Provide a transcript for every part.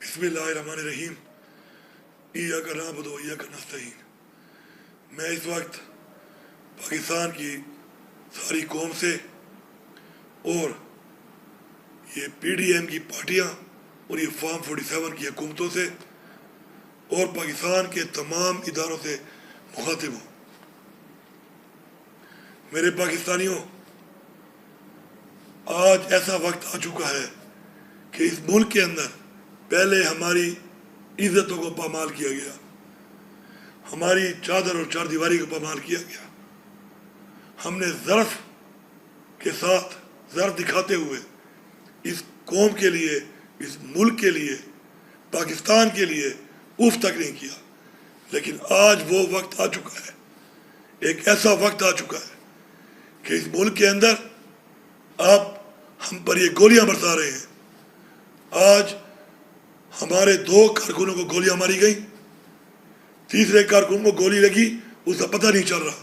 بسم اللہ الرحمن الرحیم ایاک نعبد و ایاک نستعین۔ میں اس وقت پاکستان کی ساری قوم سے اور یہ پی ڈی ایم کی پارٹیاں اور یہ فارم 47 کی حکومتوں سے اور پاکستان کے تمام اداروں سے مخاطب ہوں۔ میرے پاکستانیوں، آج ایسا وقت آ چکا ہے کہ اس ملک کے اندر پہلے ہماری عزتوں کو پامال کیا گیا، ہماری چادر اور چار دیواری کو پامال کیا گیا۔ ہم نے ظرف کے ساتھ ظرف دکھاتے ہوئے اس قوم کے لیے، اس ملک کے لیے، پاکستان کے لیے اف تک نہیں کیا۔ لیکن آج وہ وقت آ چکا ہے، ایک ایسا وقت آ چکا ہے کہ اس ملک کے اندر آپ ہم پر یہ گولیاں برسا رہے ہیں۔ آج ہمارے 2 کارکنوں کو گولیاں ماری گئیں، تیسرے کارکن کو گولی لگی، اس کا پتہ نہیں چل رہا۔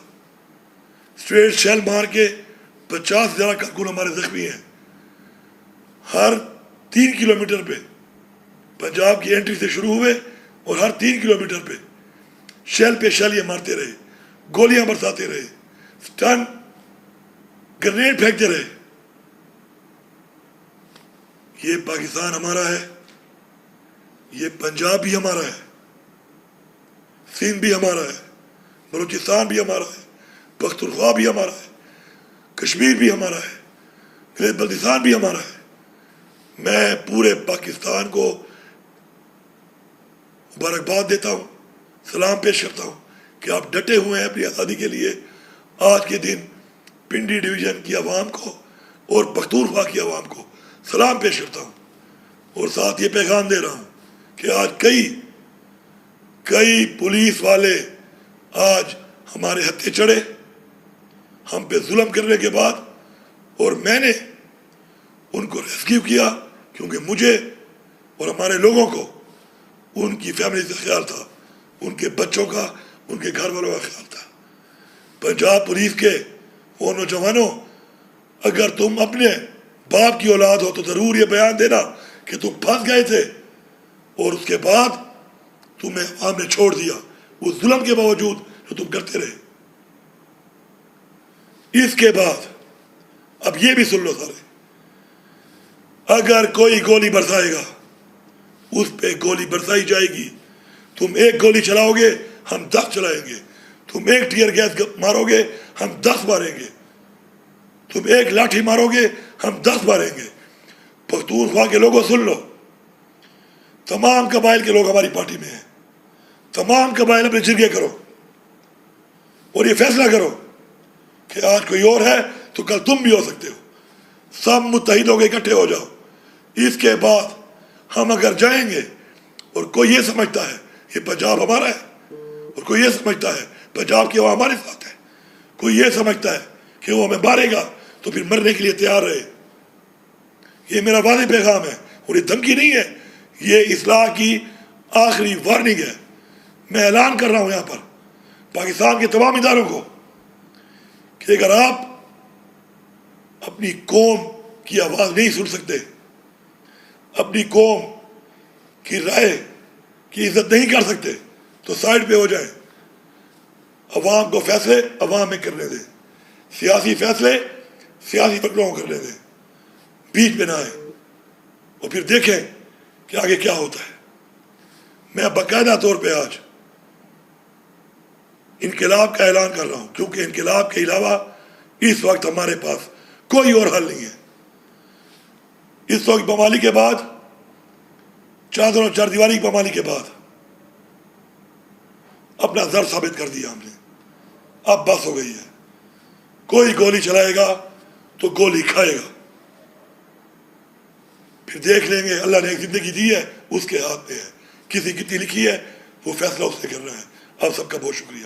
اسٹریٹ شیل مار کے 50 سے زیادہ کارکن ہمارے زخمی ہیں۔ ہر 3 کلومیٹر پہ پنجاب کی انٹری سے شروع ہوئے اور ہر 3 کلومیٹر پہ شیل یہ مارتے رہے، گولیاں برساتے رہے، سٹن گرنیڈ پھینکتے رہے۔ یہ پاکستان ہمارا ہے، یہ پنجاب بھی ہمارا ہے، سندھ بھی ہمارا ہے، بلوچستان بھی ہمارا ہے، پختونخوا بھی ہمارا ہے، کشمیر بھی ہمارا ہے، گلیت بلتستان بھی ہمارا ہے۔ میں پورے پاکستان کو مبارکباد دیتا ہوں، سلام پیش کرتا ہوں کہ آپ ڈٹے ہوئے ہیں اپنی آزادی کے لیے۔ آج کے دن پنڈی ڈویژن کی عوام کو اور پختونخوا کی عوام کو سلام پیش کرتا ہوں، اور ساتھ یہ پیغام دے رہا ہوں کہ آج کئی پولیس والے آج ہمارے ہتھے چڑھے ہم پہ ظلم کرنے کے بعد، اور میں نے ان کو ریسکیو کیا کیونکہ مجھے اور ہمارے لوگوں کو ان کی فیملی سے خیال تھا، ان کے بچوں کا، ان کے گھر والوں کا خیال تھا۔ پنجاب پولیس کے وہ نوجوانوں، اگر تم اپنے باپ کی اولاد ہو تو ضرور یہ بیان دینا کہ تم پھنس گئے تھے اور اس کے بعد تمہیں عوام نے چھوڑ دیا، اس ظلم کے باوجود جو تم کرتے رہے۔ اس کے بعد اب یہ بھی سن لو سارے، اگر کوئی گولی برسائے گا اس پہ گولی برسائی جائے گی۔ تم 1 گولی چلاؤ گے ہم 10 چلائیں گے، تم 1 ٹیئر گیس مارو گے ہم 10 ماریں گے، تم 1 لاٹھی مارو گے ہم 10 ماریں گے۔ پختونخوا کے لوگوں سن لو، تمام قبائل کے لوگ ہماری پارٹی میں ہیں، تمام قبائل اپنے جرگے کرو اور یہ فیصلہ کرو کہ آج کوئی اور ہے تو کل تم بھی ہو سکتے ہو۔ سب متحد ہو کے اکٹھے ہو جاؤ۔ اس کے بعد ہم اگر جائیں گے اور کوئی یہ سمجھتا ہے یہ پنجاب ہمارا ہے، اور کوئی یہ سمجھتا ہے پنجاب کی عوام ہمارے ساتھ ہے، کوئی یہ سمجھتا ہے کہ وہ ہمیں مارے گا تو پھر مرنے کے لیے تیار رہے۔ یہ میرا واضح پیغام ہے اور یہ دھمکی نہیں ہے، یہ اصلاح کی آخری وارننگ ہے۔ میں اعلان کر رہا ہوں یہاں پر پاکستان کے تمام اداروں کو کہ اگر آپ اپنی قوم کی آواز نہیں سن سکتے، اپنی قوم کی رائے کی عزت نہیں کر سکتے تو سائڈ پہ ہو جائیں۔ عوام کو فیصلے عوام میں کرنے دیں، سیاسی فیصلے سیاسی فکروں کو کرنے دیں، بیچ میں نہ آئیں، اور پھر دیکھیں کہ آگے کیا ہوتا ہے۔ میں باقاعدہ طور پہ آج انقلاب کا اعلان کر رہا ہوں، کیونکہ انقلاب کے علاوہ اس وقت ہمارے پاس کوئی اور حل نہیں ہے۔ اس وقت پامالی کے بعد، چادر اور چار دیواری کی پامالی کے بعد اپنا ضرر ثابت کر دیا ہم نے، اب بس ہو گئی ہے۔ کوئی گولی چلائے گا تو گولی کھائے گا، پھر دیکھ لیں گے۔ اللہ نے ایک زندگی دی ہے، اس کے ہاتھ میں ہے، کسی کتنی لکھی ہے وہ فیصلہ اس نے کرنا ہے۔ آپ سب کا بہت شکریہ۔